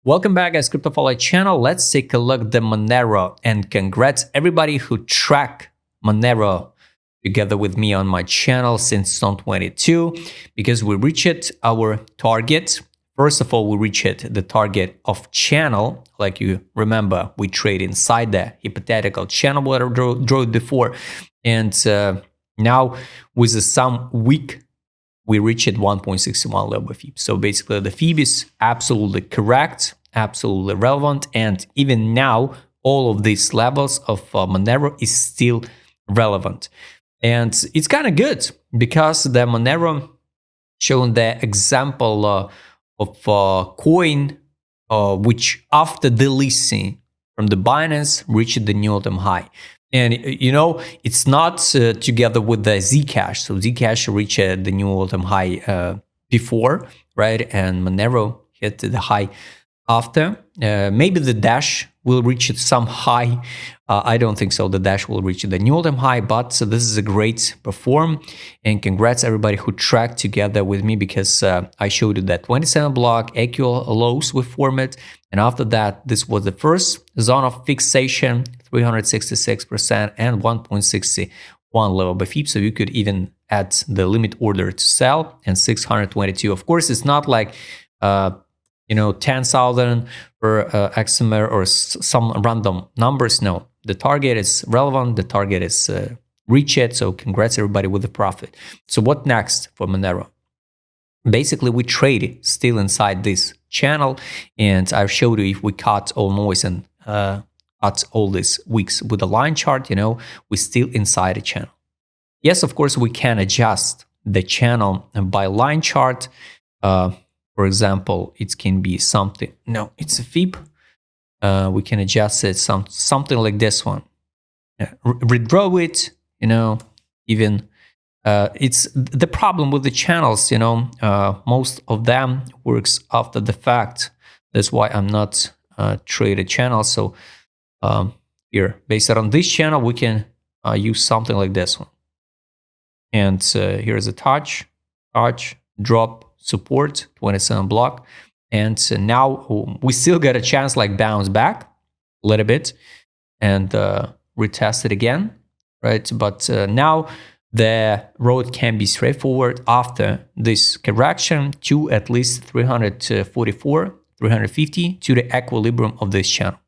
Welcome back, guys, CryptoFollow channel. Let's take a look at the Monero, and congrats everybody who track Monero together with me on my channel since 2022, because we reached our target. First of all, we reached the target of channel. Like you remember, we trade inside the hypothetical channel what I drew before, and now with some week we reached 1.61 level fee. So basically the fee is absolutely correct, absolutely relevant. And even now, all of these levels of Monero is still relevant. And it's kind of good because the Monero shown the example of coin which after delisting from the Binance reached the new all-time high. And you know, it's not together with the Zcash. So Zcash reached the new all-time high before, right? And Monero hit the high after. Maybe the Dash will reach some high. I don't think so. The Dash will reach the new all-time high, but this is a great perform. And congrats everybody who tracked together with me, because I showed you that 27 block equal lows we formed. And after that, this was the first zone of fixation, 366% and 1.61 level by fee. So you could even add the limit order to sell, and 622. Of course, it's not like 10,000 for XMR or some random numbers. No, the target is relevant. The target is reached. So congrats everybody with the profit. So what next for Monero? Basically, we trade still inside this channel, and I've showed you if we cut all noise and cut all these weeks with a line chart, we're still inside a channel. Yes, of course, we can adjust the channel by line chart. For example, it can be something. No, it's a FIB. We can adjust it something like this one. Redraw it. Even it's the problem with the channels. Most of them works after the fact. That's why I'm not trade a channel. So here, based on this channel, we can use something like this one. And here's a touch, drop, support, 27 block. And now we still get a chance like bounce back a little bit and retest it again, right? But now the road can be straightforward after this correction to at least 344, 350 to the equilibrium of this channel.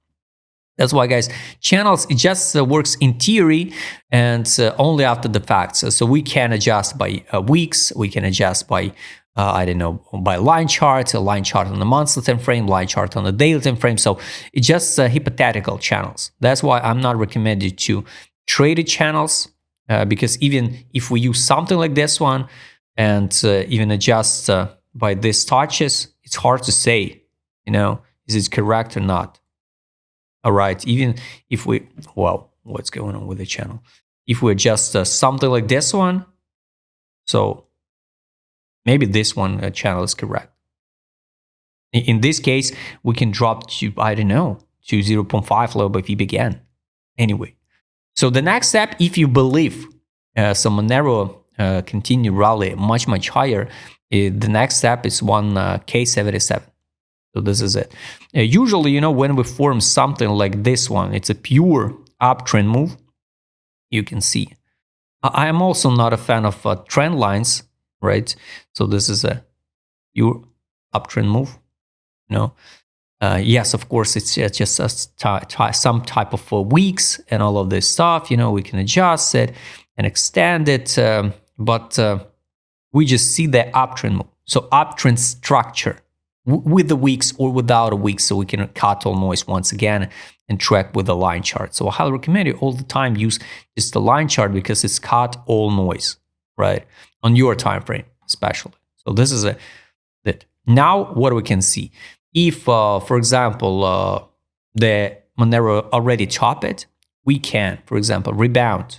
That's why, guys, channels, it just works in theory and only after the facts. So we can adjust by weeks, we can adjust by by line chart, a line chart on the monthly time frame, line chart on the daily time frame. So it's just hypothetical channels. That's why I'm not recommended to trade the channels, because even if we use something like this one and even adjust by these touches, it's hard to say, is it correct or not? All right, even if we, what's going on with the channel? If we adjust something like this one, so maybe this one channel is correct. In this case, we can drop to, to 0.5 level if we began. Anyway, so the next step, if you believe some Monero continue rally much higher, the next step is 1K77. So this is it. Usually, when we form something like this one, it's a pure uptrend move. You can see. I am also not a fan of trend lines, right? So this is a pure uptrend move. Yes, of course, it's just some type of weeks and all of this stuff. We can adjust it and extend it, but we just see the uptrend move. So uptrend structure with the weeks or without a week, so we can cut all noise once again and track with the line chart. So I highly recommend you all the time use just the line chart, because it's cut all noise, right, on your time frame especially. So this is it. Now what we can see, if for example the Monero already top it, we can, for example, rebound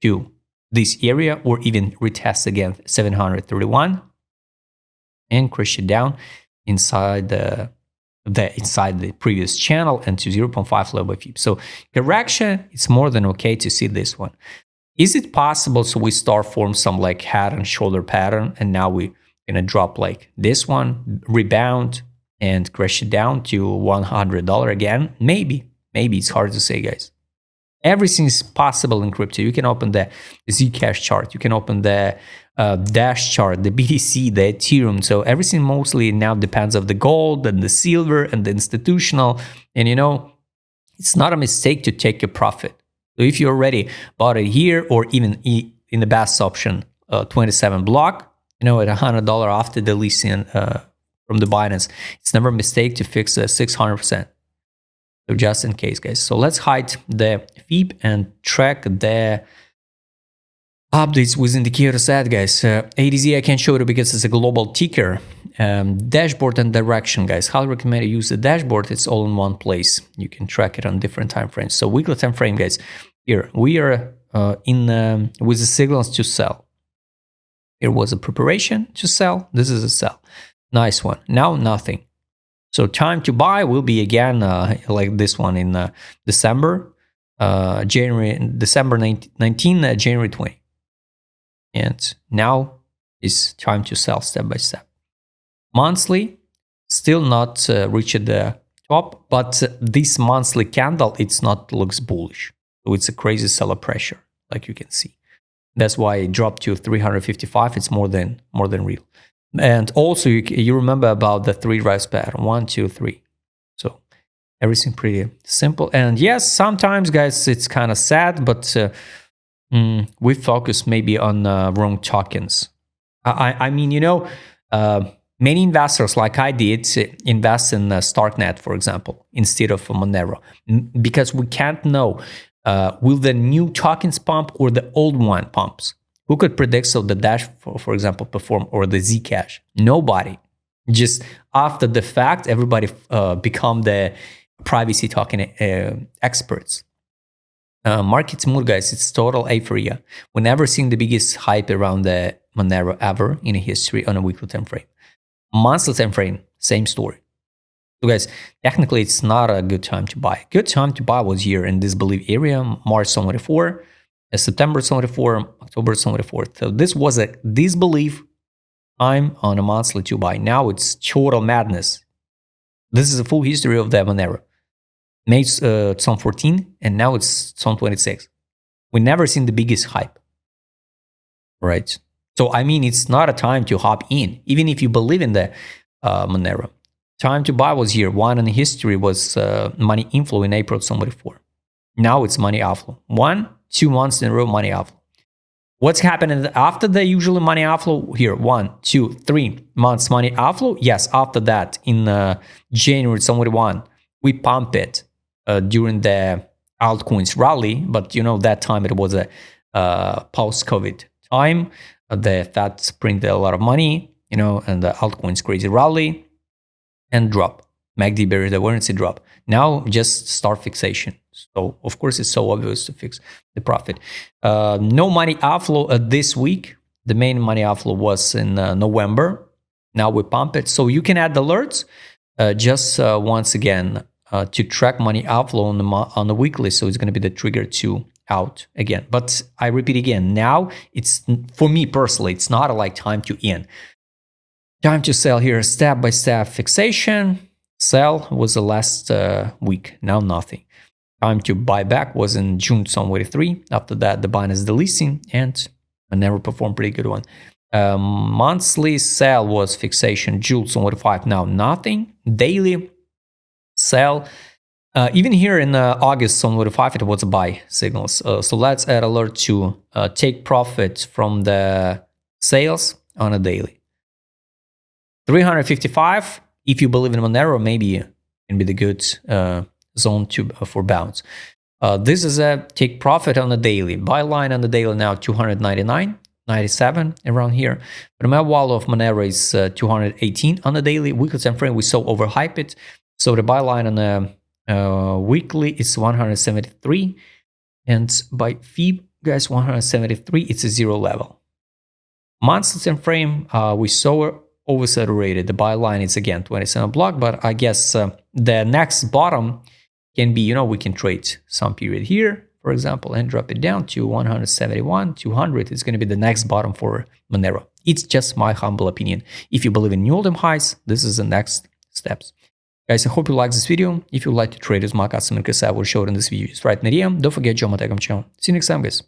to this area or even retest again 731 and crash it down inside the previous channel and to 0.5 level fee. So correction, it's more than okay to see this one. Is it possible so we start form some like head and shoulder pattern, and now we're gonna drop like this one, rebound and crash it down to $100 again. Maybe it's hard to say, guys. Everything is possible in crypto. You can open the Zcash chart. You can open the Dash chart, the BTC, the Ethereum. So everything mostly now depends on the gold and the silver and the institutional. And it's not a mistake to take a profit. So if you already bought it here, or even in the best option, 27 block, at $100 after the listing from the Binance, it's never a mistake to fix 600%. So just in case, guys. So let's hide the FIB and track the updates with indicator set, guys. ADZ I can't show you because it's a global ticker. Dashboard and direction, guys. Highly recommend you use the dashboard. It's all in one place. You can track it on different time frames. So weekly time frame, guys. Here we are with the signals to sell. Here was a preparation to sell. This is a sell. Nice one. Now nothing. So time to buy will be again like this one in December 19, January 20. And now is time to sell step by step. Monthly, still not reached the top, but this monthly candle, it's not looks bullish. So it's a crazy seller pressure, like you can see. That's why it dropped to 355. It's more than real. And also, you remember about the 3 rise pattern, 1, 2, 3. So everything pretty simple. And yes, sometimes, guys, it's kind of sad, but we focus maybe on wrong tokens. I mean, many investors, like I did, invest in StarkNet, for example, instead of Monero, because we can't know will the new tokens pump or the old one pumps. Who could predict so the Dash, for example, perform, or the Zcash? Nobody. Just after the fact, everybody become the privacy token experts. Markets mood, guys, it's total euphoria. We never seen the biggest hype around the Monero ever in history on a weekly time frame. Monthly time frame, same story. So guys, technically it's not a good time to buy. Good time to buy was here in this belief area, March 24. September 24, October 24. So this was a disbelief time on a monthly to buy. Now it's total madness. This is a full history of the Monero. May 2014, and now it's 2026. We never seen the biggest hype, right? So I mean, it's not a time to hop in, even if you believe in the Monero. Time to buy was here. One in history was money inflow in April 2024. Now it's money outflow. 1-2 months in a row, money outflow. What's happening after the usual money outflow? Here, 1-2-3 months money outflow. Yes, after that, in January 2021, we pump it during the altcoins rally. But that time it was a post-COVID time. The Fed printed a lot of money, and the altcoins crazy rally and drop. MACD barrier awareness drop. Now just start fixation. So of course it's so obvious to fix the profit. No money outflow this week. The main money outflow was in November. Now we pump it. So you can add alerts just once again to track money outflow on the weekly. So it's going to be the trigger to out again. But I repeat again, now it's, for me personally, it's not like time to in. Time to sell here, step by step fixation. Sell was the last week, now nothing. Time to buy back was in June 2023. After that, the Binance delisting, and I never performed pretty good one. Monthly sell was fixation, June 2025, now nothing. Daily sell, even here in August 2025, it was a buy signals. So let's add alert to take profit from the sales on a daily. 355. If you believe in Monero, maybe it can be the good zone for bounce. This is a take profit on the daily. Buy line on the daily now 299.97 around here. But my wall of Monero is 218 on the daily. Weekly time frame, we so overhype it. So the buy line on the weekly is 173, and by FIB, guys, 173. It's a zero level. Monthly time frame, we saw oversaturated. The buy line is again 27 block, but I guess the next bottom can be, we can trade some period here, for example, and drop it down to 171, 200. It's going to be the next bottom for Monero. It's just my humble opinion. If you believe in new all-time highs, this is the next steps. Guys, I hope you like this video. If you'd like to trade with my custom because I will show it in this video, just write in the DM. Don't forget, join my Telegram channel. See you next time, guys.